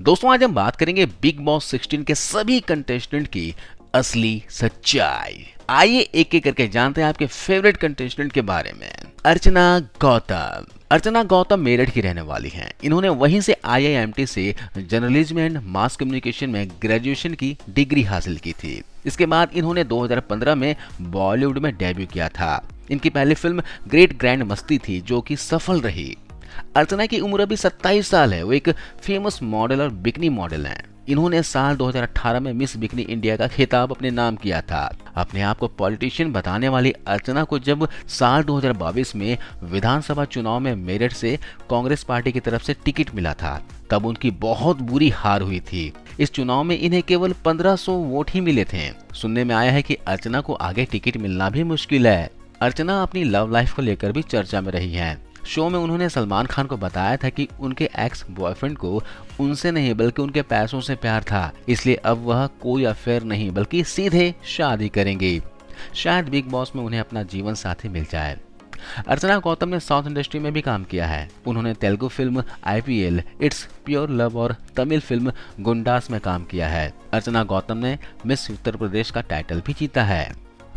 दोस्तों आज हम बात करेंगे बिग बॉस 16 के सभी कंटेस्टेंट की असली सच्चाई। आइए एक एक करके जानते हैं आपके फेवरेट कंटेस्टेंट के बारे में। अर्चना गौतम मेरठ की रहने वाली हैं। इन्होंने वहीं से IIMT से जर्नलिज्म एंड मास कम्युनिकेशन में ग्रेजुएशन की डिग्री हासिल की थी। इसके बाद इन्होंने 2015 में बॉलीवुड में डेब्यू किया था। इनकी पहली फिल्म ग्रेट ग्रैंड मस्ती थी जो कि सफल रही। अर्चना की उम्र अभी 27 साल है। वो एक फेमस मॉडल और बिकनी मॉडल हैं। इन्होंने साल 2018 में मिस बिकनी इंडिया का खिताब अपने नाम किया था। अपने आप को पॉलिटिशियन बताने वाली अर्चना को जब साल 2022 में विधानसभा चुनाव में मेरठ से कांग्रेस पार्टी की तरफ से टिकट मिला था, तब उनकी बहुत बुरी हार हुई थी। इस चुनाव में इन्हें केवल 1500 वोट ही मिले थे। सुनने में आया है कि अर्चना को आगे टिकट मिलना भी मुश्किल है। अर्चना अपनी लव लाइफ को लेकर भी चर्चा में रही हैं। शो में उन्होंने सलमान खान को बताया था कि उनके एक्स बॉयफ्रेंड को उनसे नहीं बल्कि उनके पैसों से प्यार था, इसलिए अब वह कोई अफेयर नहीं बल्कि सीधे शादी करेंगे। शायद बिग बॉस में उन्हें अपना जीवन साथी मिल जाए। अर्चना गौतम ने साउथ इंडस्ट्री में भी काम किया है। उन्होंने Telugu film IPL, it's pure love और तमिल फिल्म गुंडास में काम किया है। अर्चना गौतम ने मिस उत्तर प्रदेश का टाइटल भी जीता है।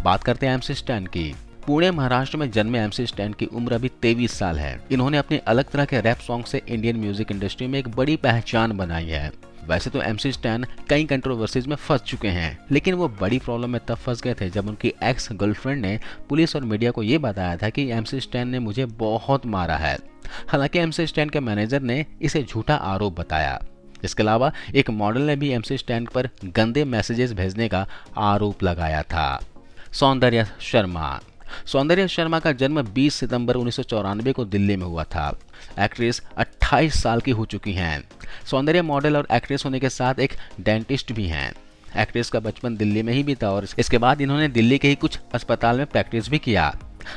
बात करते हैं MC स्टैन की। पुणे महाराष्ट्र में जन्मे MC स्टैन की उम्र अभी 23 साल है। इन्होंने अपने अलग तरह के रैप सॉन्ग से इंडियन म्यूजिक इंडस्ट्री में एक बड़ी पहचान बनाई है। वैसे तो MC स्टैन कई कंट्रोवर्सीज में फंस चुके हैं, लेकिन वो बड़ी प्रॉब्लम में तब फंस गए थे जब उनकी एक्स गर्लफ्रेंड ने पुलिस और मीडिया को ये बताया था कि MC स्टैन ने मुझे बहुत मारा है। हालांकि MC स्टैन के मैनेजर ने इसे झूठा आरोप बताया। इसके अलावा एक मॉडल ने भी MC स्टैन पर गंदे मैसेजेस भेजने का आरोप लगाया था। सौंदर्य शर्मा का जन्म 20 सितंबर 1994 को दिल्ली में हुआ था। एक्ट्रेस 28 साल की हो चुकी हैं। सौंदर्य मॉडल और एक्ट्रेस होने के साथ एक डेंटिस्ट भी हैं। एक्ट्रेस का बचपन दिल्ली में ही बीता और इसके बाद इन्होंने दिल्ली के ही कुछ अस्पताल में प्रैक्टिस भी किया।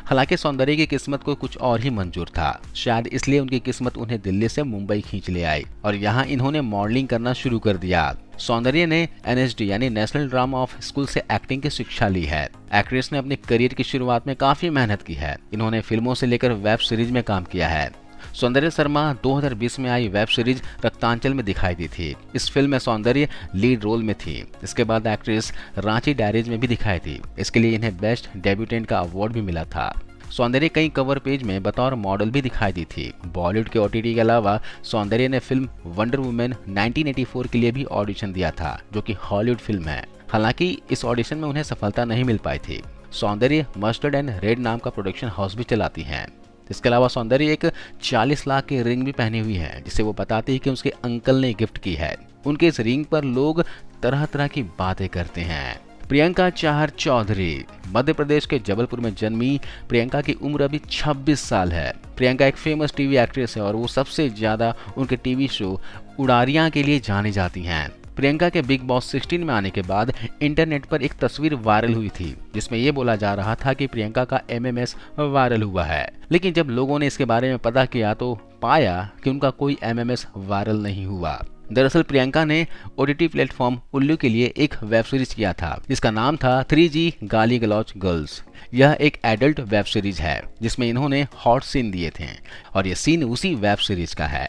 हालांकि सौंदर्य की किस्मत को कुछ और ही मंजूर था। शायद इसलिए उनकी किस्मत उन्हें दिल्ली से मुंबई खींच ले आई और यहाँ इन्होंने मॉडलिंग करना शुरू कर दिया। सौंदर्य ने NSD यानी नेशनल ड्रामा ऑफ स्कूल से एक्टिंग की शिक्षा ली है। एक्ट्रेस ने अपने करियर की शुरुआत में काफी मेहनत की है। इन्होंने फिल्मों से लेकर वेब सीरीज में काम किया है। सौंदर्य शर्मा 2020 में आई वेब सीरीज रक्तांचल में दिखाई दी थी। इस फिल्म में सौंदर्य लीड रोल में थी। इसके बाद एक्ट्रेस रांची डायरीज में भी दिखाई थी। इसके लिए इन्हें बेस्ट डेब्यूटेंट का अवार्ड भी मिला था। सौंदर्य कई कवर पेज में बतौर मॉडल भी दिखाई दी थी। बॉलीवुड के OTT के अलावा सौंदर्य ने फिल्म वंडर वुमेन 1984 के लिए भी ऑडिशन दिया था, जो कि हॉलीवुड फिल्म है। हालांकि इस ऑडिशन में उन्हें सफलता नहीं मिल पाई थी। सौंदर्य मस्टर्ड एंड रेड नाम का प्रोडक्शन हाउस भी चलाती हैं। इसके अलावा सौंदर्य एक 40 लाख की रिंग भी पहनी हुई है, जिसे वो बताती है कि उसके अंकल ने गिफ्ट की है। उनके इस रिंग पर लोग तरह तरह की बातें करते हैं। प्रियंका चाहर चौधरी मध्य प्रदेश के जबलपुर में जन्मी प्रियंका की उम्र अभी 26 साल है। प्रियंका एक फेमस टीवी एक्ट्रेस है और वो सबसे ज्यादा उनके टीवी शो उड़ारियां के लिए जानी जाती हैं। प्रियंका के बिग बॉस 16 में आने के बाद इंटरनेट पर एक तस्वीर वायरल हुई थी, जिसमें ये बोला जा रहा था कि प्रियंका का MMS वायरल हुआ है। लेकिन जब लोगों ने इसके बारे में पता किया तो पाया कि उनका कोई MMS वायरल नहीं हुआ। दरअसल प्रियंका ने OTT प्लेटफॉर्म उल्लू के लिए एक वेब सीरीज किया था, जिसका नाम था 3G गाली गलौज गर्ल्स। यह एक एडल्ट वेब सीरीज है जिसमें इन्होंने हॉट सीन दिए थे और ये सीन उसी वेब सीरीज का है।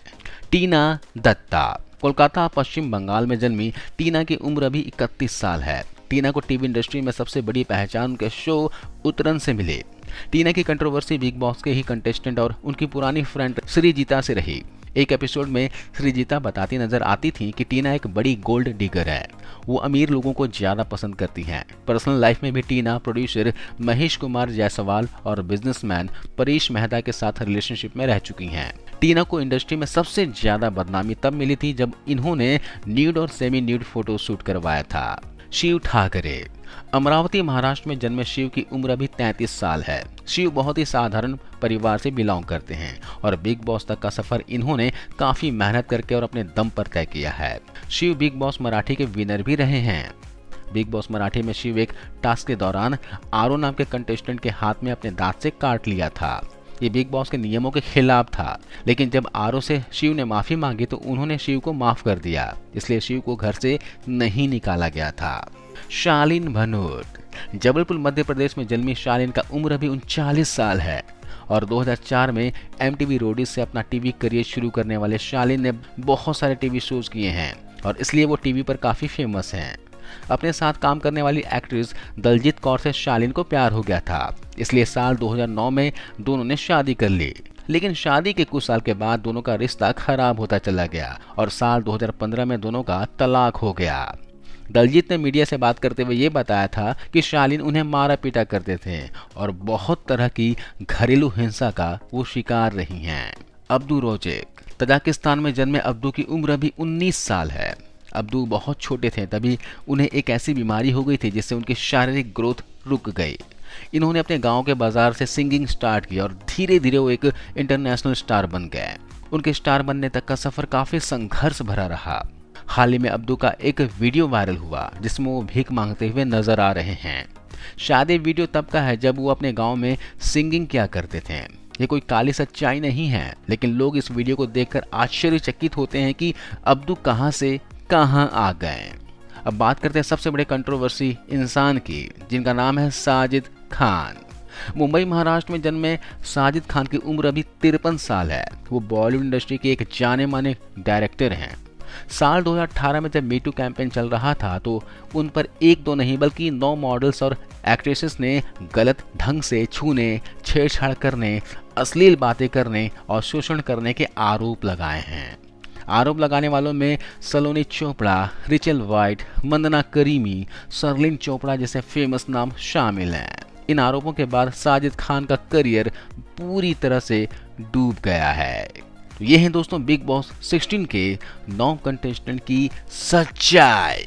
टीना दत्ता कोलकाता पश्चिम बंगाल में जन्मी टीना की उम्र अभी 31 साल है। टीना को टीवी इंडस्ट्री में सबसे बड़ी पहचान उनके शो उतरन से मिले। टीना की कंट्रोवर्सी बिग बॉस के ही कंटेस्टेंट और उनकी पुरानी फ्रेंड श्रीजीता से रही। एक एपिसोड में श्रीजीता बताती नजर आती थी कि टीना एक बड़ी गोल्ड डिगर है। वो अमीर लोगों को ज्यादा पसंद करती हैं। पर्सनल लाइफ में भी टीना प्रोड्यूसर महेश कुमार जायसवाल और बिजनेसमैन परेश मेहता के साथ रिलेशनशिप में रह चुकी हैं। टीना को इंडस्ट्री में सबसे ज्यादा बदनामी तब मिली थी जब इन्होंने न्यूड और सेमी न्यूड फोटो शूट करवाया था। शिव ठाकरे अमरावती महाराष्ट्र में जन्मे शिव की उम्र अभी 33 साल है। शिव बहुत ही साधारण परिवार से बिलोंग करते हैं और बिग बॉस तक का सफर इन्होंने काफी मेहनत करके और अपने दम पर तय किया है। शिव बिग बॉस मराठी के विनर भी रहे हैं। बिग बॉस मराठी में शिव एक टास्क के दौरान आरो नाम के कंटेस्टेंट के हाथ में अपने दांत से काट लिया था। ये बिग बॉस के नियमों के खिलाफ था, लेकिन जब आरो से शिव ने माफी मांगी तो उन्होंने शिव को माफ कर दिया, इसलिए शिव को घर से नहीं निकाला गया था। शालीन भनोट जबलपुर मध्य प्रदेश में जन्मी शालीन का उम्र अभी 39 साल है। और 2004 में MTV रोडीज से अपना टीवी करियर शुरू करने वाले शालीन ने बहुत सारे टीवी शोज किए हैं और इसलिए वो टीवी पर काफ़ी फेमस हैं। अपने साथ काम करने वाली एक्ट्रेस दलजीत कौर से शालीन को प्यार हो गया था, इसलिए साल 2009 में दोनों ने शादी कर ली। लेकिन शादी के कुछ साल के बाद दोनों का रिश्ता खराब होता चला गया और साल 2015 में दोनों का तलाक हो गया। दलजीत ने मीडिया से बात करते हुए ये बताया था कि शालीन उन्हें मारा पीटा करते थे और बहुत तरह की घरेलू हिंसा का वो शिकार रही हैं। Abdu Rozik. तजाकिस्तान में जन्मे अब्दू की उम्र अभी 19 साल है। अब्दू बहुत छोटे थे तभी उन्हें एक ऐसी बीमारी हो गई थी जिससे उनकी शारीरिक ग्रोथ रुक गई। इन्होंने अपने गांव के बाजार से सिंगिंग स्टार्ट की और धीरे धीरे वो एक इंटरनेशनल स्टार बन गए। उनके स्टार बनने तक का सफर काफी संघर्ष भरा रहा। हाल ही में अब्दू का एक वीडियो वायरल हुआ जिसमें वो भीख मांगते हुए नजर आ रहे हैं। शायद ये वीडियो तब का है जब वो अपने गांव में सिंगिंग किया करते थे। ये कोई काली सच्चाई नहीं है, लेकिन लोग इस वीडियो को देखकर आश्चर्यचकित होते हैं कि अब्दू कहां से कहां आ गए। अब बात करते हैं सबसे बड़े कंट्रोवर्सी इंसान की, जिनका नाम है साजिद खान। मुंबई महाराष्ट्र में जन्मे साजिद खान की उम्र अभी 53 साल है। वो बॉलीवुड इंडस्ट्री के एक जाने माने डायरेक्टर हैं। साल 2018 में जब मीटू कैंपेन चल रहा था तो उन पर एक दो नहीं बल्कि 9 मॉडल्स और एक्ट्रेसेस ने गलत ढंग से छूने, छेड़छाड़ करने, अश्लील बातें करने और शोषण करने के आरोप लगाए हैं। आरोप लगाने वालों में सलोनी चोपड़ा, रिचल वाइट, वंदना करीमी, सरलिन चोपड़ा जैसे फेमस नाम शामिल हैं। इन आरोपों के बाद साजिद खान का करियर पूरी तरह से डूब गया है। तो ये हैं दोस्तों बिग बॉस 16 के 9 कंटेस्टेंट की सच्चाई।